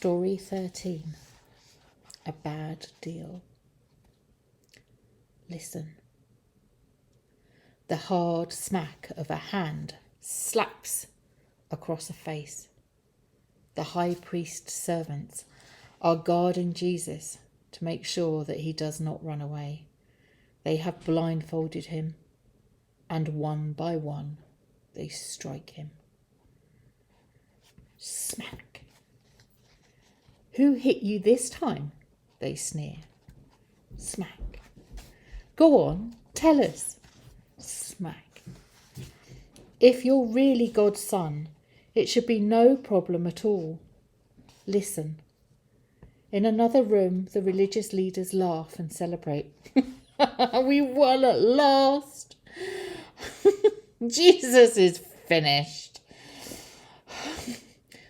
Story 13. A bad deal. Listen. The hard smack of a hand slaps across a face. The high priest's servants are guarding Jesus to make sure that he does not run away. They have blindfolded him, and one by one they strike him. Smack. Who hit you this time? They sneer. Smack. Go on, tell us. Smack. If you're really God's son, it should be no problem at all. Listen. In another room, the religious leaders laugh and celebrate. We won at last. Jesus is finished.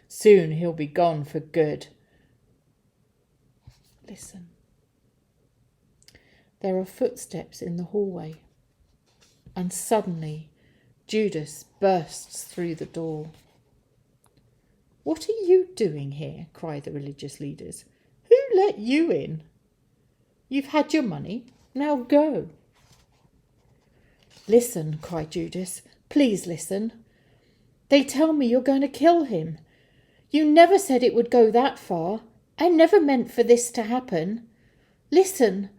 Soon he'll be gone for good. Listen. There are footsteps in the hallway, and suddenly Judas bursts through the door. What are you doing here? Cry the religious leaders. Who let you in? You've had your money, now go. Listen, cried Judas, please listen. They tell me you're going to kill him. You never said it would go that far. I never meant for this to happen. Listen,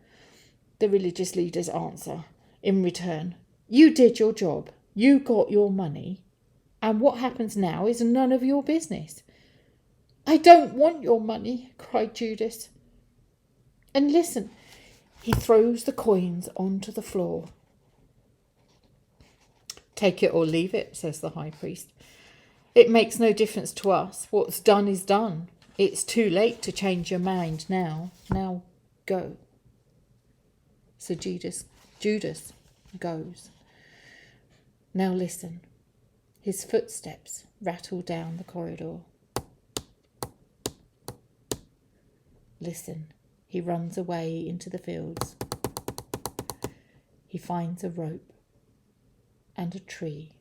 the religious leaders answer in return. You did your job. You got your money. And what happens now is none of your business. I don't want your money, cried Judas. And listen, he throws the coins onto the floor. Take it or leave it, says the high priest. It makes no difference to us. What's done is done. It's too late to change your mind now. Now go. So Judas goes. Now listen. His footsteps rattle down the corridor. Listen. He runs away into the fields. He finds a rope and a tree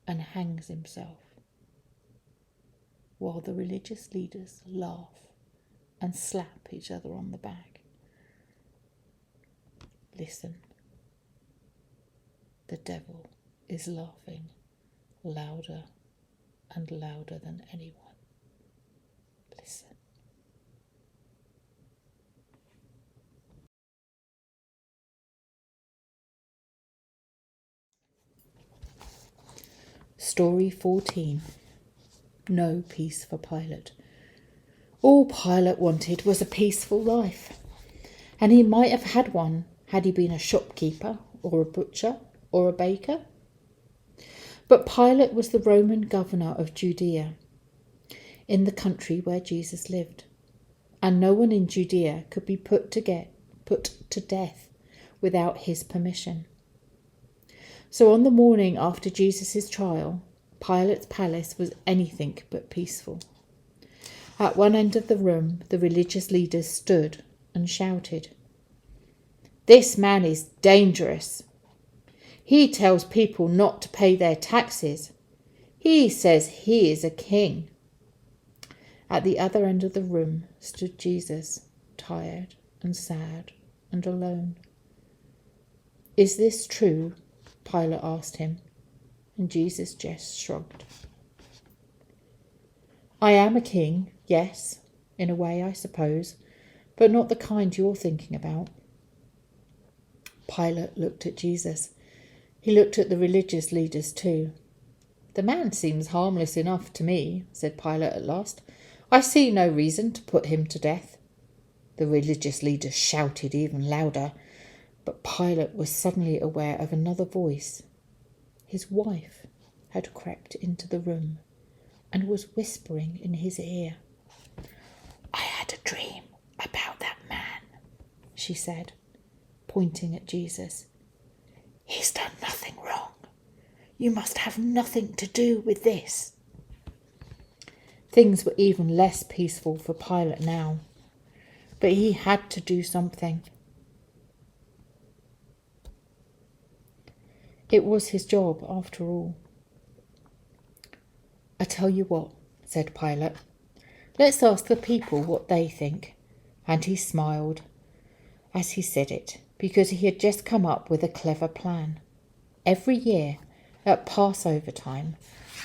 and hangs himself, while the religious leaders laugh and slap each other on the back. Listen. The devil is laughing louder and louder than anyone. Listen. Story 14. No peace for Pilate. All Pilate wanted was a peaceful life, and he might have had one had he been a shopkeeper or a butcher or a baker. But Pilate was the Roman governor of Judea, in the country where Jesus lived, and no one in Judea could be put to death without his permission. So on the morning after Jesus' trial, Pilate's palace was anything but peaceful. At one end of the room, the religious leaders stood and shouted, "This man is dangerous. He tells people not to pay their taxes. He says he is a king." At the other end of the room stood Jesus, tired and sad and alone. "Is this true?" Pilate asked him, and Jesus just shrugged. "I am a king, yes, in a way, I suppose, but not the kind you're thinking about." Pilate looked at Jesus. He looked at the religious leaders too. "The man seems harmless enough to me," said Pilate at last. "I see no reason to put him to death." The religious leaders shouted even louder, but Pilate was suddenly aware of another voice. His wife had crept into the room and was whispering in his ear. "I had a dream about that man," she said, pointing at Jesus. "He's done nothing wrong. You must have nothing to do with this." Things were even less peaceful for Pilate now, but he had to do something. It was his job, after all. "I tell you what," said Pilate. Let's ask the people what they think." And he smiled as he said it, because he had just come up with a clever plan. Every year, at Passover time,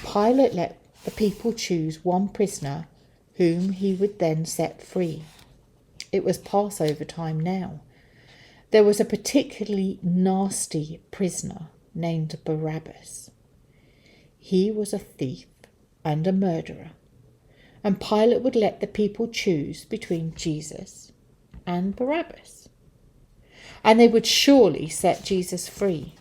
Pilate let the people choose one prisoner whom he would then set free. It was Passover time now. There was a particularly nasty prisoner named Barabbas. He was a thief and a murderer, and Pilate would let the people choose between Jesus and Barabbas. And they would surely set Jesus free.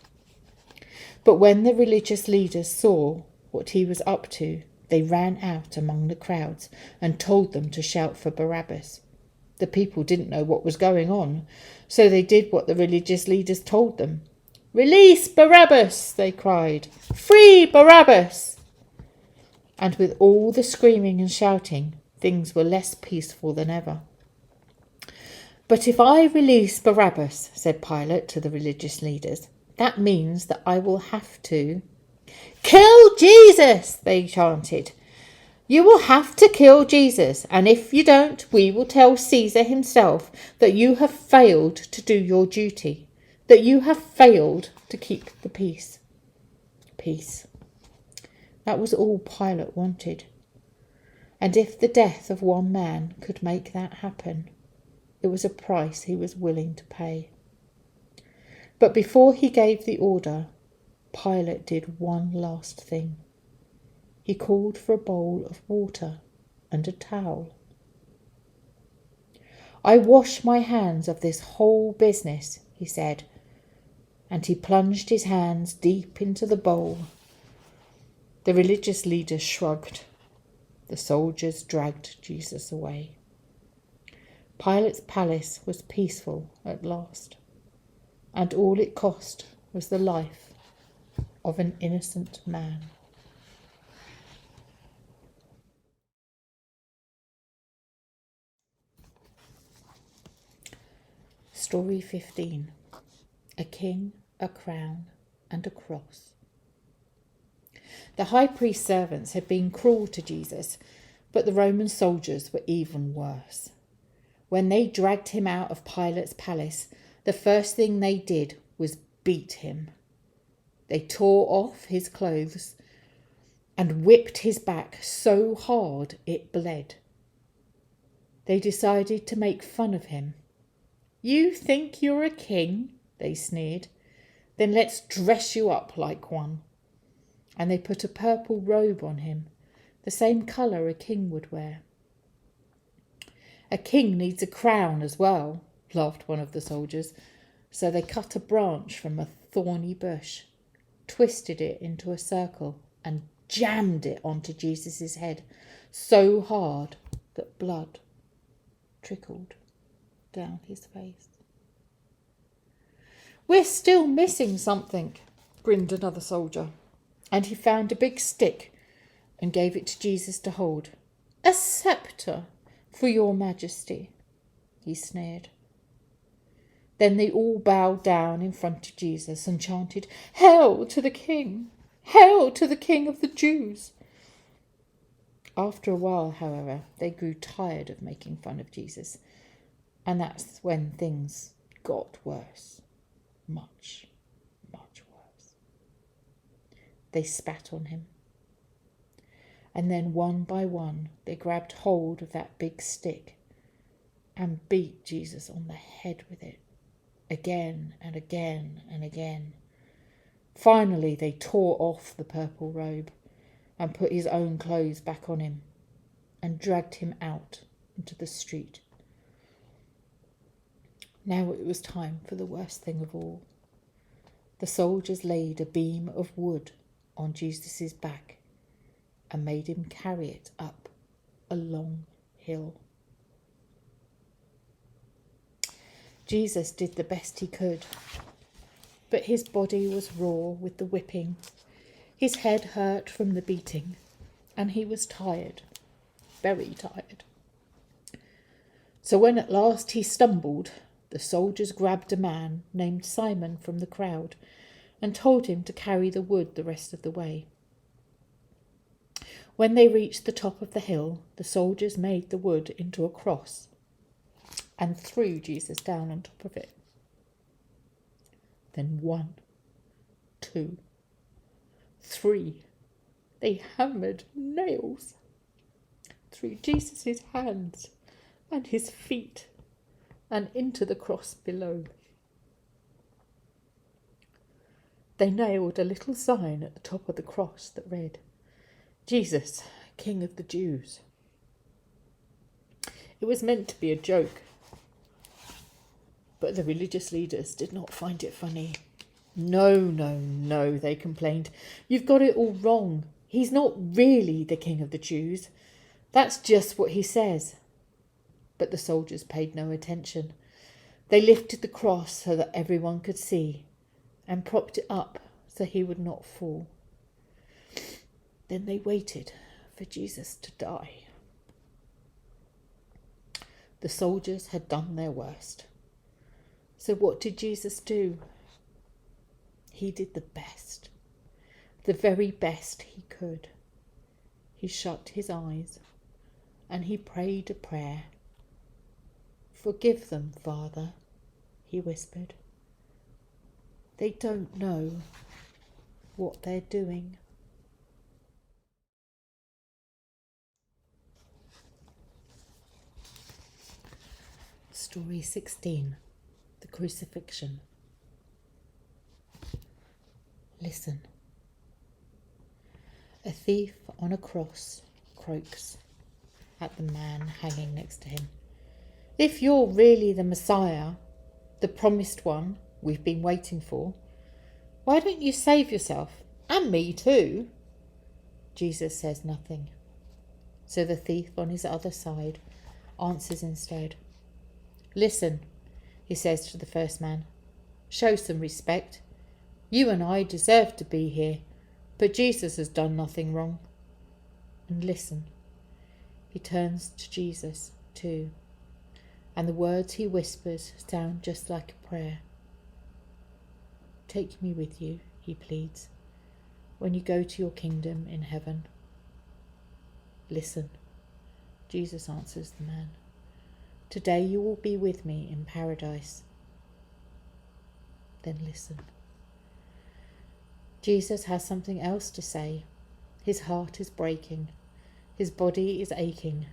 But when the religious leaders saw what he was up to, they ran out among the crowds and told them to shout for Barabbas. The people didn't know what was going on, so they did what the religious leaders told them. "Release Barabbas!" they cried. "Free Barabbas!" And with all the screaming and shouting, things were less peaceful than ever. "But if I release Barabbas," said Pilate to the religious leaders, "that means that I will have to—" "Kill Jesus!" they chanted. "You will have to kill Jesus, and if you don't, we will tell Caesar himself that you have failed to do your duty, that you have failed to keep the peace." Peace. That was all Pilate wanted. And if the death of one man could make that happen, it was a price he was willing to pay. But before he gave the order, Pilate did one last thing. He called for a bowl of water and a towel. "I wash my hands of this whole business," he said, and he plunged his hands deep into the bowl. The religious leaders shrugged. The soldiers dragged Jesus away. Pilate's palace was peaceful at last, and all it cost was the life of an innocent man. Story 15. A king, a crown, and a cross. The high priest's servants had been cruel to Jesus, but the Roman soldiers were even worse. When they dragged him out of Pilate's palace, the first thing they did was beat him. They tore off his clothes and whipped his back so hard it bled. They decided to make fun of him. "You think you're a king?" they sneered. "Then let's dress you up like one." And they put a purple robe on him, the same colour a king would wear. "A king needs a crown as well," laughed one of the soldiers. So they cut a branch from a thorny bush, twisted it into a circle, and jammed it onto Jesus' head so hard that blood trickled down his face. "We're still missing something," grinned another soldier, and he found a big stick and gave it to Jesus to hold. "A sceptre, for your majesty," he sneered. Then they all bowed down in front of Jesus and chanted, "Hail to the king! Hail to the king of the Jews!" After a while, however, they grew tired of making fun of Jesus, and that's when things got worse. Much, much worse. They spat on him. And then one by one they grabbed hold of that big stick and beat Jesus on the head with it, again and again and again. Finally they tore off the purple robe and put his own clothes back on him and dragged him out into the street. Now it was time for the worst thing of all. The soldiers laid a beam of wood on Jesus' back and made him carry it up a long hill. Jesus did the best he could, but his body was raw with the whipping, his head hurt from the beating, and he was tired, very tired. So when at last he stumbled, the soldiers grabbed a man named Simon from the crowd and told him to carry the wood the rest of the way. When they reached the top of the hill, the soldiers made the wood into a cross and threw Jesus down on top of it. Then 1, 2, 3. They hammered nails through Jesus' hands and his feet and into the cross below. They nailed a little sign at the top of the cross that read, "Jesus, King of the Jews." It was meant to be a joke, but the religious leaders did not find it funny. No, they complained. You've got it all wrong. He's not really the King of the Jews. That's just what he says. But the soldiers paid no attention. They lifted the cross so that everyone could see and propped it up so he would not fall. Then they waited for Jesus to die. The soldiers had done their worst. So what did Jesus do? He did the best, the very best he could. He shut his eyes and he prayed a prayer. "Forgive them, Father," he whispered. "They don't know what they're doing." Story 16. The Crucifixion. Listen. A thief on a cross croaks at the man hanging next to him. "If you're really the Messiah, the promised one we've been waiting for, why don't you save yourself and me too?" Jesus says nothing. So the thief on his other side answers instead. "Listen," he says to the first man, "show some respect. You and I deserve to be here, but Jesus has done nothing wrong. And listen." He turns to Jesus too, and the words he whispers sound just like a prayer. "Take me with you," he pleads, "when you go to your kingdom in heaven." "Listen," Jesus answers the man. "Today you will be with me in paradise." Then listen. Jesus has something else to say. His heart is breaking. His body is aching.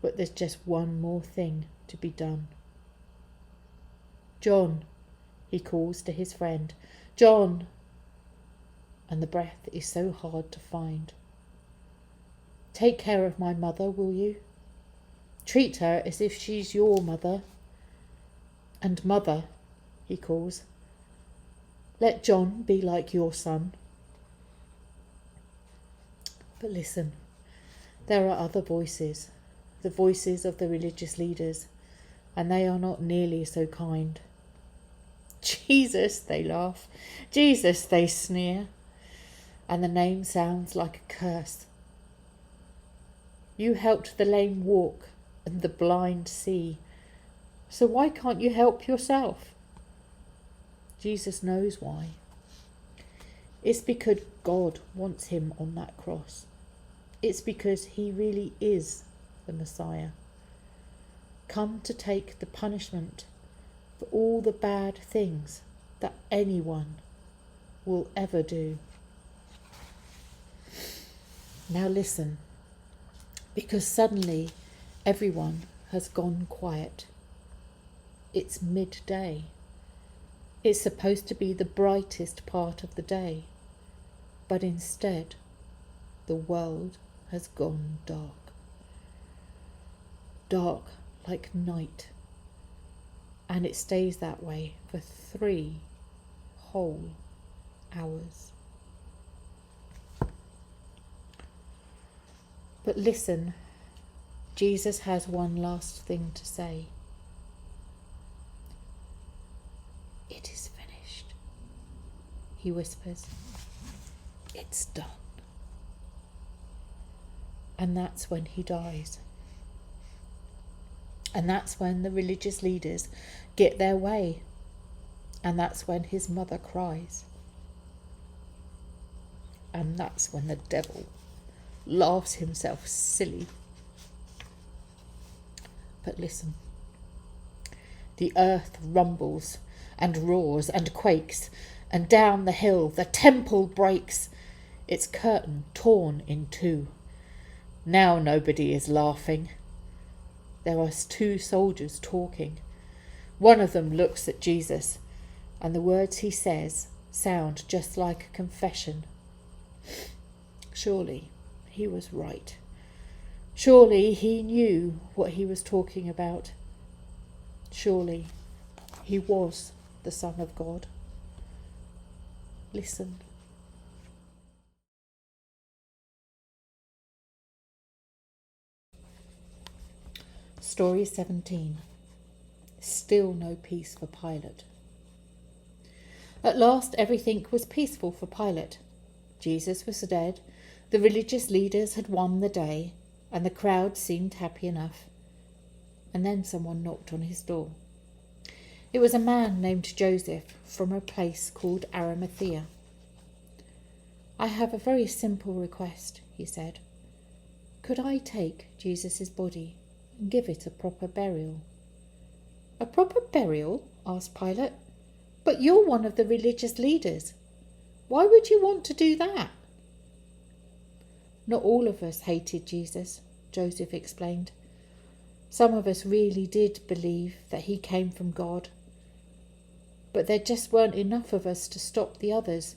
But there's just one more thing to be done. "John," he calls to his friend. "John." And the breath is so hard to find. "Take care of my mother, will you? Treat her as if she's your mother. And mother," he calls, "let John be like your son." But listen, there are other voices, the voices of the religious leaders, and they are not nearly so kind. "Jesus," they laugh. "Jesus," they sneer. And the name sounds like a curse. "You helped the lame walk and the blind see, so why can't you help yourself?" Jesus knows why. It's because God wants him on that cross. It's because he really is the Messiah, come to take the punishment for all the bad things that anyone will ever do. Now listen, because suddenly everyone has gone quiet. It's midday. It's supposed to be the brightest part of the day, but instead the world has gone dark. Dark like night, and it stays that way for 3 whole hours. But listen, Jesus has one last thing to say. "It is finished," he whispers. "It's done." And that's when he dies. And that's when the religious leaders get their way. And that's when his mother cries. And that's when the devil laughs himself silly. But listen. The earth rumbles and roars and quakes, and down the hill the temple breaks, its curtain torn in two. Now nobody is laughing. There are two soldiers talking. One of them looks at Jesus, and the words he says sound just like a confession. Surely he was right. Surely he knew what he was talking about. Surely he was the Son of God. Listen. Story 17. Still no peace for Pilate. At last everything was peaceful for Pilate. Jesus was dead, the religious leaders had won the day, and the crowd seemed happy enough. And then someone knocked on his door. It was a man named Joseph from a place called Arimathea. I have a very simple request, he said. Could I take Jesus' body and give it a proper burial? A proper burial? Asked Pilate. But you're one of the religious leaders. Why would you want to do that? Not all of us hated Jesus, Joseph explained. Some of us really did believe that he came from God. But there just weren't enough of us to stop the others.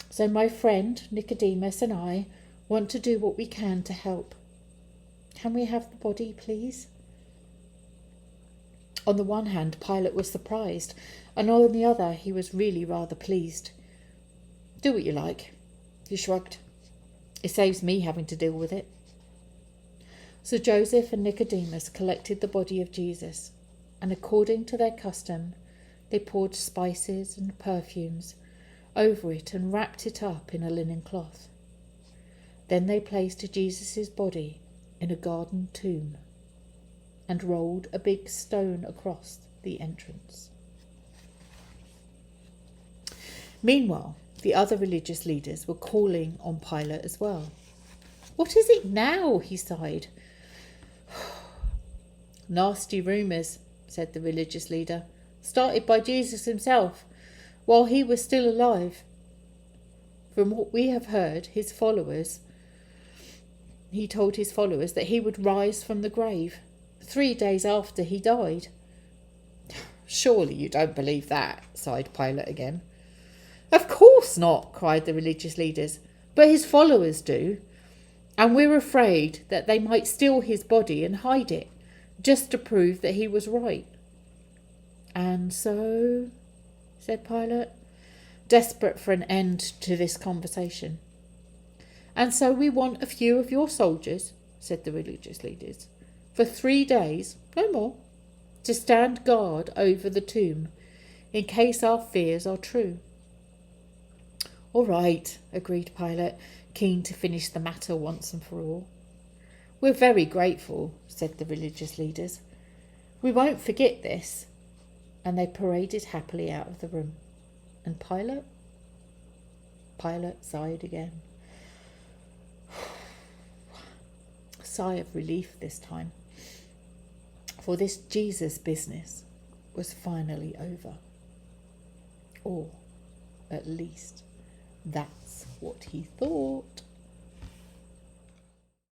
So my friend Nicodemus and I want to do what we can to help. Can we have the body, please? On the one hand, Pilate was surprised, and on the other, he was really rather pleased. Do what you like, he shrugged. It saves me having to deal with it. So Joseph and Nicodemus collected the body of Jesus, and according to their custom, they poured spices and perfumes over it and wrapped it up in a linen cloth. Then they placed Jesus' body in a garden tomb and rolled a big stone across the entrance. Meanwhile, the other religious leaders were calling on Pilate as well. What is it now? He sighed. Nasty rumours, said the religious leader, started by Jesus himself while he was still alive. From what we have heard, he told his followers that he would rise from the grave 3 days after he died. Surely you don't believe that, sighed Pilate again. Of course not, cried the religious leaders, but his followers do, and we're afraid that they might steal his body and hide it, just to prove that he was right. And so, said Pilate, desperate for an end to this conversation. And so we want a few of your soldiers, said the religious leaders, for 3 days, no more, to stand guard over the tomb, in case our fears are true. All right, agreed Pilate, keen to finish the matter once and for all. We're very grateful, said the religious leaders. We won't forget this. And they paraded happily out of the room. And Pilate? Pilate sighed again. A sigh of relief this time. For this Jesus business was finally over. Or, at least, that's what he thought.